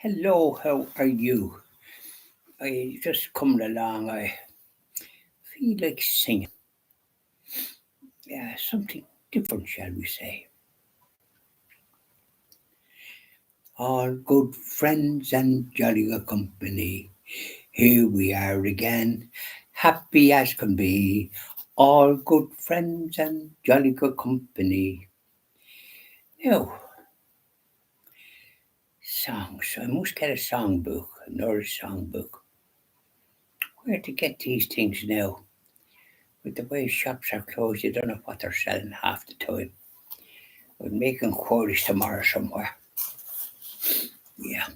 Hello, how are you? I just coming along. I feel like singing. Yeah, something different, shall we say. All good friends and jolly good company. Here we are again, happy as can be. All good friends and jolly good company. Now, songs. I must get a songbook, another songbook. Where to get these things now? With the way shops are closed, you don't know what they're selling half the time. We'll make inquiries tomorrow somewhere. Yeah.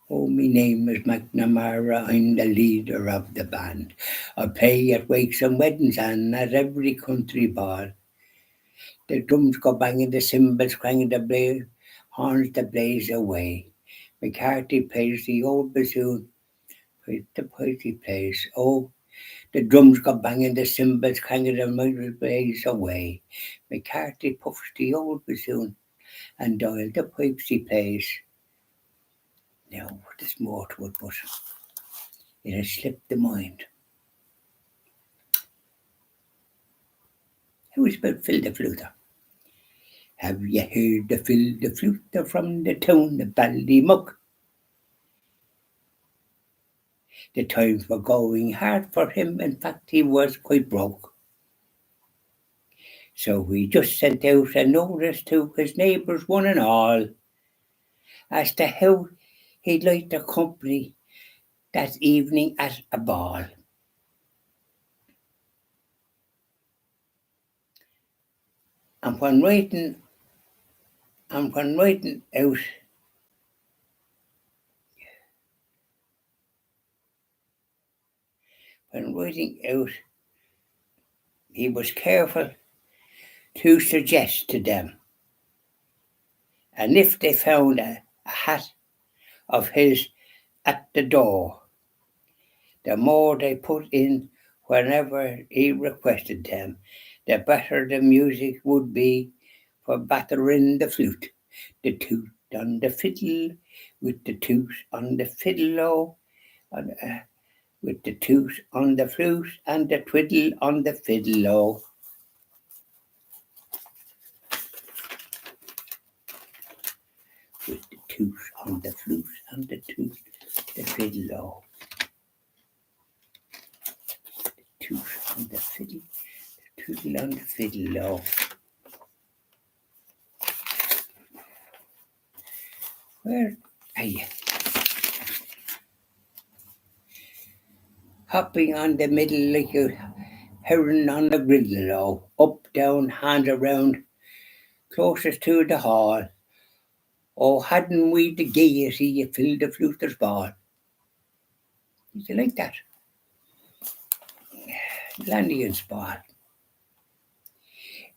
Oh, me name is McNamara. I'm the leader of the band. I play at wakes and weddings and at every country ball. The drums go banging, the cymbals clanging, the horns that blaze away. McCarthy plays the old bassoon, with the pipe he plays. Oh, the drums go banging, the cymbals clanging, the mighty blaze away. McCarthy puffs the old bassoon, and Doyle the pipes he plays. Now, there's more to it, but it has slipped the mind. Who is about Phil the Fluter? Have you heard the Phil the Fluter from the town of Ballymuck? The times were going hard for him, in fact he was quite broke. So he just sent out a notice to his neighbours one and all as to how he'd like their company that evening at a ball. And when writing out he was careful to suggest to them, and if they found a hat of his at the door, the more they put in whenever he requested them, the better the music would be for battering the flute, the toot on the fiddle, with the toot on the fiddle, with the toot on the flute, and the twiddle on the fiddle. With the toot on the flute, and the toot the fiddle. Toot on the fiddle, the twiddle on the fiddle. Where are you? Hopping on the middle like a heron on the griddle, up, down, hand around, closest to the hall. Oh, hadn't we the gaiety you filled the fluter's ball? Did you like that? Landigan's ball.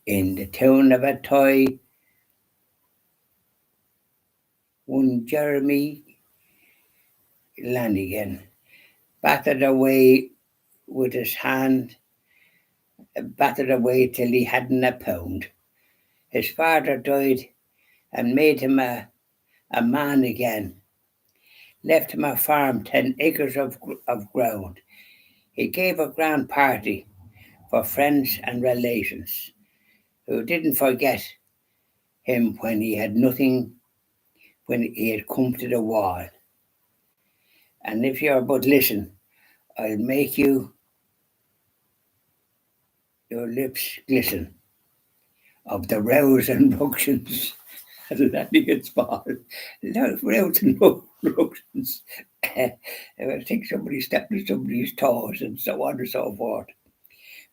In the town of Attoy, one Jeremy Landigan battered away with his hand, battered away till he hadn't a pound. His father died and made him a man again. Left him a farm, 10 acres of ground. He gave a grand party for friends and relations who didn't forget him when he had nothing, when he had come to the wall. And if you're but listen, I'll make your lips glisten of the rows and ructions at Lannigan's ball. Rows and ructions. I think somebody stepped on somebody's toes and so on and so forth.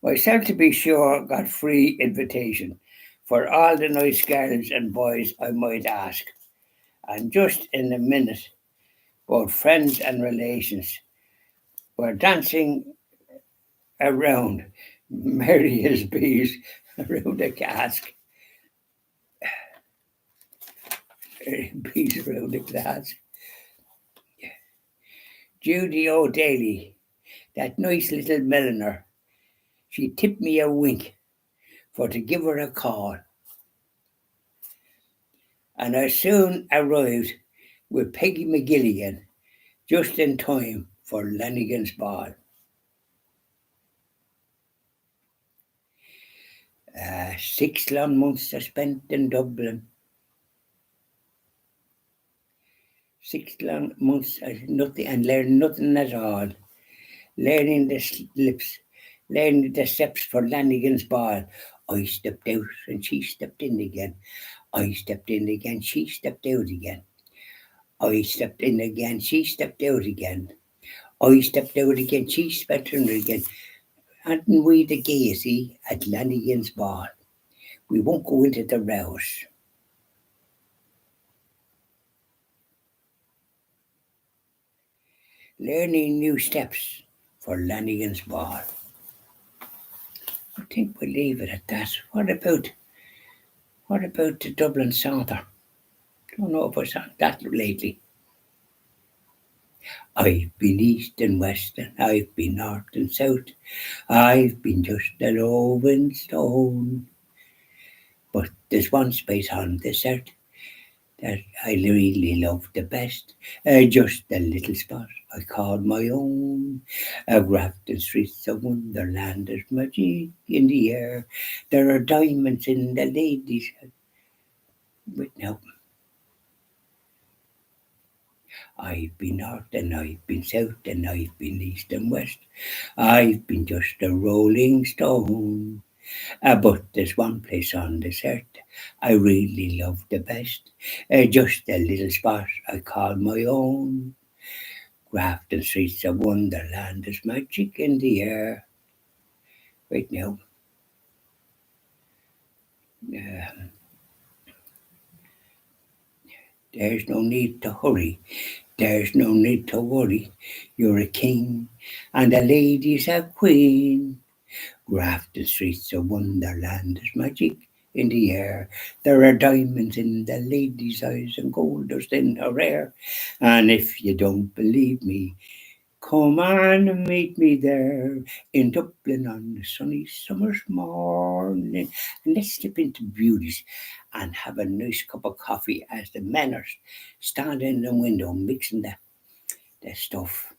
Myself, to be sure, got free invitation for all the nice girls and boys I might ask. And just in a minute, both friends and relations were dancing around, merry as bees, around the cask. Bees around the cask. Judy O'Daly, that nice little milliner, she tipped me a wink for to give her a call. and I soon arrived with Peggy McGilligan just in time for Lanigan's ball. 6 long months I spent in Dublin. 6 long months, nothing, and learned nothing at all. Learning the slips, learning the steps for Lanigan's ball. I stepped out and she stepped in again. I stepped in again, she stepped out again. I stepped in again, she stepped out again. I stepped out again, she stepped in again. Hadn't we the gaiety at Lanigan's ball? We won't go into the rows. Learning new steps for Lanigan's ball. I think we'll leave it at that. What about the Dublin Saunter? Don't know if I sang that lately. I've been east and west, and I've been north and south. I've been just a roving stone. But there's one space on this earth that I really love the best. Just a little spot I call my own. Grafton Street's a wonderland. There's magic in the air. There are diamonds in the ladies' Wait now. I've been north and I've been south and I've been east and west. I've been just a rolling stone. But there's one place on this earth I really love the best. Just a little spot I call my own. Grafton Street's a wonderland. There's magic in the air. Right now. There's no need to hurry. There's no need to worry. You're a king and the lady's a queen. Grafton Street's a wonderland. There's magic in the air. There are diamonds in the lady's eyes and gold dust in her hair. And if you don't believe me, come on and meet me there in Dublin on a sunny summer's morning. And let's slip into Beauties and have a nice cup of coffee as the men are standing in the window mixing the stuff.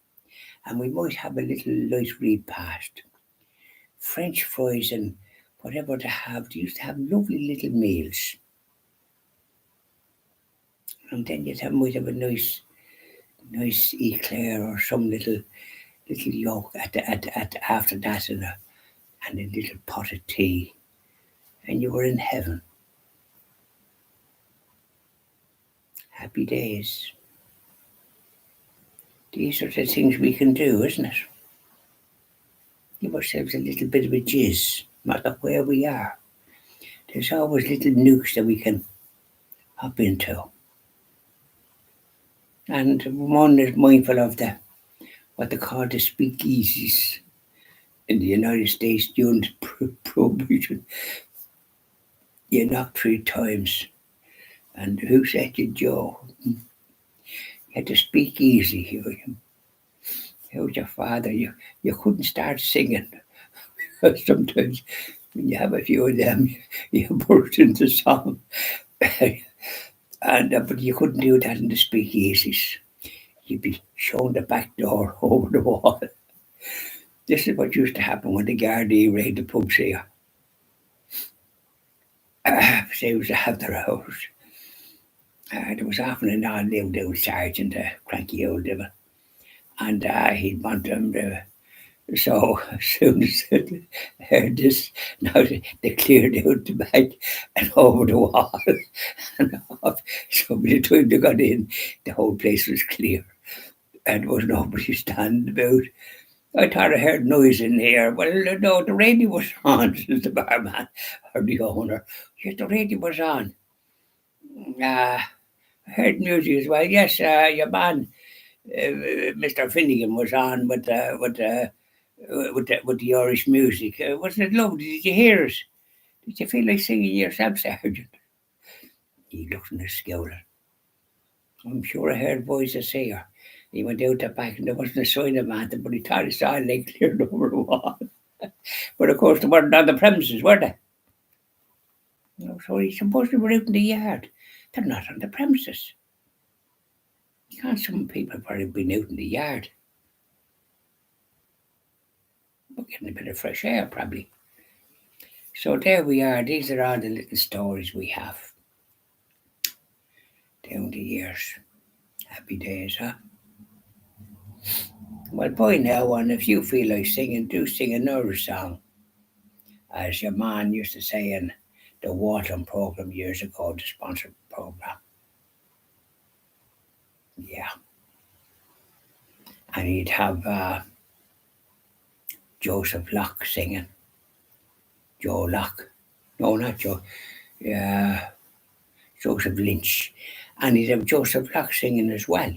And we might have a little light repast. French fries and whatever they have. They used to have lovely little meals. And then might have a nice eclair or some little yolk at after that and a little pot of tea. And you were in heaven. Happy days. These are the things we can do, isn't it? Give ourselves a little bit of a jizz, no matter where we are. There's always little nooks that we can hop into. And one is mindful of what they call the speakeasies in the United States during the Prohibition. You knock 3 times. And who said you, Joe? You had to speak easy. How's your father? You couldn't start singing. Sometimes when you have a few of them, you burst into song. But you couldn't do that in the speakeasies. You'd be showing the back door over the wall. This is what used to happen when the Gardaí raid the pubs here. They was after hours. There was often an odd little old sergeant, a cranky old devil, and he'd want them to. So as soon as they heard this, now they cleared out the back and over the wall and off. So by the time they got in, the whole place was clear and there was nobody standing about. I thought I heard noise in here. Well, no, the radio was on, says the barman or the owner. Yes, the radio was on. I heard music as well. Yes, your man, Mr. Finnegan, was on with the Irish music. Wasn't it lovely? Did you hear it? Did you feel like singing yourself, Sergeant? He looked in the scowler. I'm sure I heard voices here. He went out the back and there wasn't a sign of anything, but he thought he saw a leg cleared over the wall. But of course, they weren't on the premises, were they? No, so he's supposed to be out in the yard. They're not on the premises. Some people have probably been out in the yard. We're getting a bit of fresh air, probably. So there we are. These are all the little stories we have down the years. Happy days, huh? Well, boy, now, and if you feel like singing, do sing another song. As your man used to say in the Walton program years ago, the sponsored program. Yeah. And he'd have Joseph Locke singing. Joe Locke. No, not Joe. Joseph Lynch. And he'd have Joseph Locke singing as well.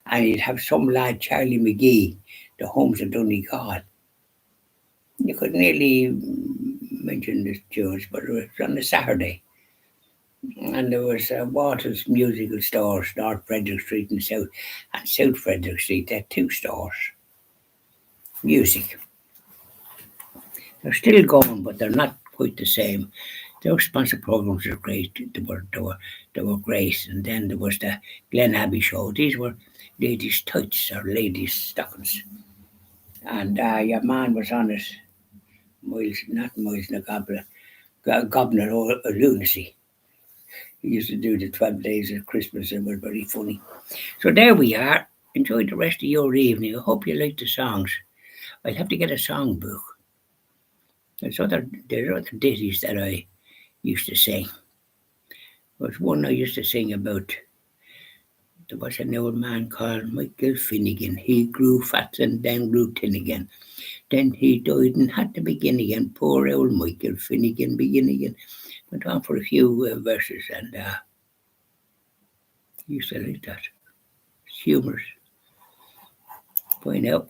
And he'd have some lad, Charlie McGee, the Homes of Donegal. You could nearly mention the tunes, but it was on a Saturday. And there was Walton's musical stores, North Frederick Street and South Frederick Street. They had two stores. Music. They're still going, but they're not quite the same. Those sponsor programs were great. They were great. And then there was the Glen Abbey show. These were ladies' tights or ladies' stockings. And your man was on it. Not Miles Nagabla, Gobner or Lunacy. He used to do the 12 days of Christmas and were very funny. So there we are. Enjoy the rest of your evening. I hope you like the songs. I'll have to get a songbook. There's other ditties that I used to sing. There was one I used to sing about. There was an old man called Michael Finnegan. He grew fat and then grew thin again. Then he died and had to begin again. Poor old Michael Finnegan begin again. Went on for a few verses and used to like that. It's humorous. Point out.